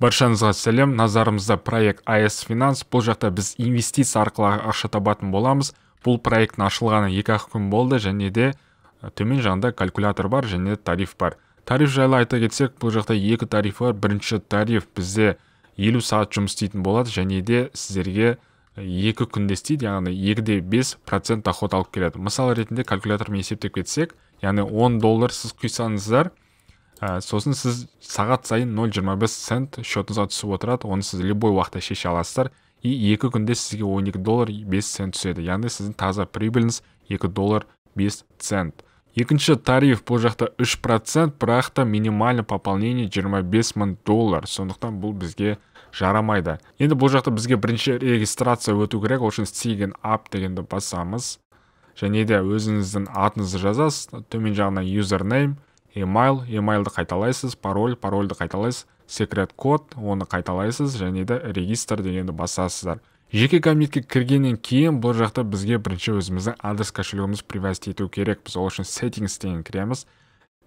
Баршаңызға сәлем, назарымызда проект AS Finance. Бұл жақта біз инвестиция арқылы ақша табатын боламыз. Бұл проекттің ашылғаны 2-ақ күн болды, және де төмен жағында калькулятор бар, және тариф бар. Тариф жайлы айта кетсек, бұл жақта 2 тариф бар. Бірінші тариф бізде 50 сағат жұмыс істейтін болады, және де сіздерге 2 күнде істейді, яғни 2,5% доход алып келеді. Мысал ретінде калькулятормен есептеп кетсек, яғни $10 сіз құйсаңыздар, сосын сіз сағат сайын 0,25 цент шотыңызға түсіп отырады. Оны сіз любой уақытта шеше аласыздар. И 2 күнде сізге $12.05 түседі. Яғни сіздің таза прибыліңіз $2.05. Екінші тариф бұл жақта 3%, бірақ та минимальный пополнение $25,000. Сондықтан бұл бізге жарамайды. Енді бұл жақта бізге бірінші регистрация өту керек. Ол үшін sign up дегенді басамыз. Және де өзіңіздің атыңызды жазасыз. Төмен жағынан username, emailді қайталайсыз, парольді қайталайсыз, секрет код, оны қайталайсыз, және де регистр дегенді басасыздар. Жеке кабинетке кіргеннен кейін бұл жақта бізге бірінші өзіміздің адрес кошелегіміз привязать ету керек. Біз ол үшін settings деген кіреміз.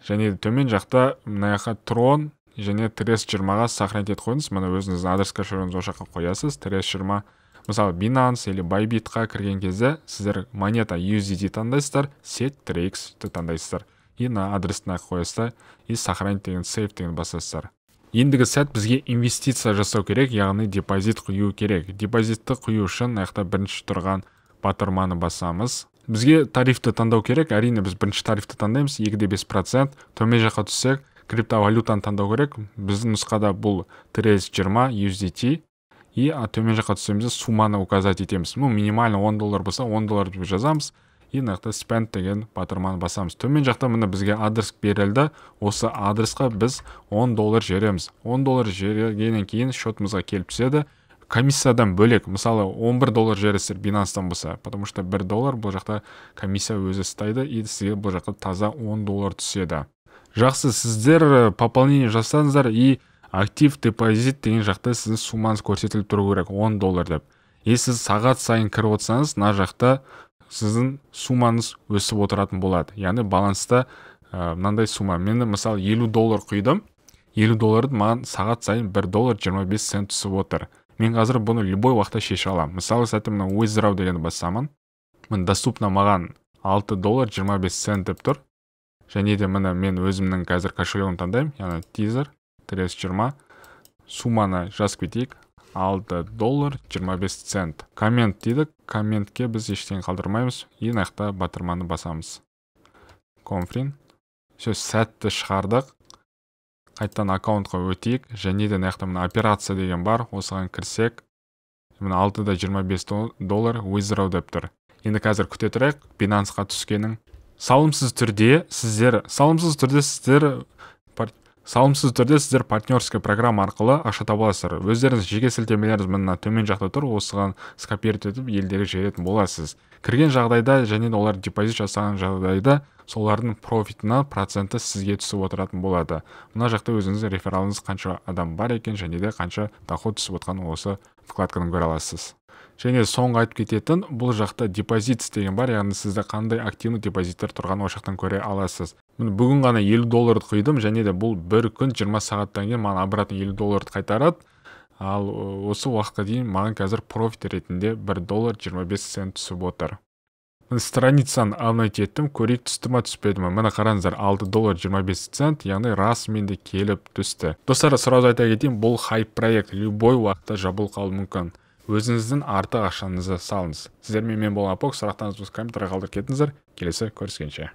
Және де төмен жақта мынаяққа Tron және Tres20-ға сохранить етіп қойыңыз. Мына өзіңіздің адрес кошелегіңізді ол жаққа қоясыз. Tres20, мысалы Binance или Bybitқа кірген кезде сіздер монета USDT таңдайсыздар, Set3x таңдайсыздар. И на адресіне қойасыздар, и сохранить деген save деген басасыздар. Ендігі сәт бізге инвестиция жасау керек, яғни депозит құю керек. Депозитті құю үшін аяқта бірінші тұрған батырманы басамыз. Бізге тарифті таңдау керек. Әрине біз бірінші тарифті таңдаймыз, 2,5%. Төмен жаққа түссек, криптовалютаны таңдау керек. Біздің нұсқада бұл Tres20 USDT. И төмен жаққа түссеміз, сумманы указать етеміз. Минимально $10 болса, $10 деп жазамыз. И нақта spend деген батырманы басамыз. Төмен жақта мына бізге адрес берілді. Осы адресқа біз $10 жереміз. $10 жергеннен кейін шотымызға келіп түседі. Комиссиядан бөлек, мысалы $11 жересіздер Binance-тан болса, потому что $1 бұл жақта комиссия өзі ұстайды, и сізге бұл жақта таза $10 түседі. Жақсы, сіздер пополнение жасаңыздар, и актив депозит деген жақта сіздің суммаңыз көрсетіліп тұру керек, $10 деп. И сіз сағат сайын кіріп отырсаңыз, мына жақта сіздің суммаңыз өсіп отыратын болады. Яғни баланста мынандай сумма. Мен мысалы $50 құйдым. $50 маған сағат сайын $1.25 түсіп отыр. Мен қазір бұны любой уақытта шеше аламын. Мысалы сәтті мына withdraw дегенді басамын. Мен доступна маған $6.25 деп тұр. Және де мына мен өзімнің қазір кошелегін таңдаймын. Яғни teaser Tres20. Сумманы жазып кетейік. $6.25. Коммент дедік. Комментке біз ештен қалдырмаймыз. И нақта батырманы басамыз. Confirm. Сөз сәтті шығардық. Қайттан аккаунтқа өтейік. Және де нақта мына операция деген бар. Осыған кірсек. Мына $6.25 withdraw деп тұр. Енді қазір күте тұрайық. Binance-ға түскенің. Салымсыз түрде сіздер партнерская программа арқылы ақша таба аласыздар. Өздеріңіз жеке сілтемелеріңіз мына төмен жақта тұр, осыған скопировать етіп елдерге жіберетін боласыз. Кірген жағдайда және де олар депозит жасаған жағдайда солардың профитына проценті сізге түсіп отыратын болады. Мына жақта өзіңіз рефералыңыз қанша адам бар екен және де қанша доход түсіп отырғанын осы вкладкадан көре аласыз. Және соңғы айтып кететін, бұл жақта депозит деген бар, яғни сізде қандай активный депозиттер тұрғанын ол жақтан көре аласыз. Бүгін ғана $50 құйдым, және де бұл бір күн 20 сағаттан кейін маған обратно $50 қайтарады. Ал осы уақытқа дейін маған қазір профит ретінде $1.25 түсіп отыр. Страницаны алмайт еттім, көрейік түсті ма түспеді ма. Мына қараңыздар, $6.25, яғни расымен келіп түсті. Достар, сразу айта кетейін, бұл хайп проект любой уақытта жабылып қалуы мүмкін. Өзіңіздің артық ақшаңызды салыңыз. Сіздермен мен болған Апок, сұрақтарыңыз болса комментария қалдырып кетіңіздер. Келесі көріскенше.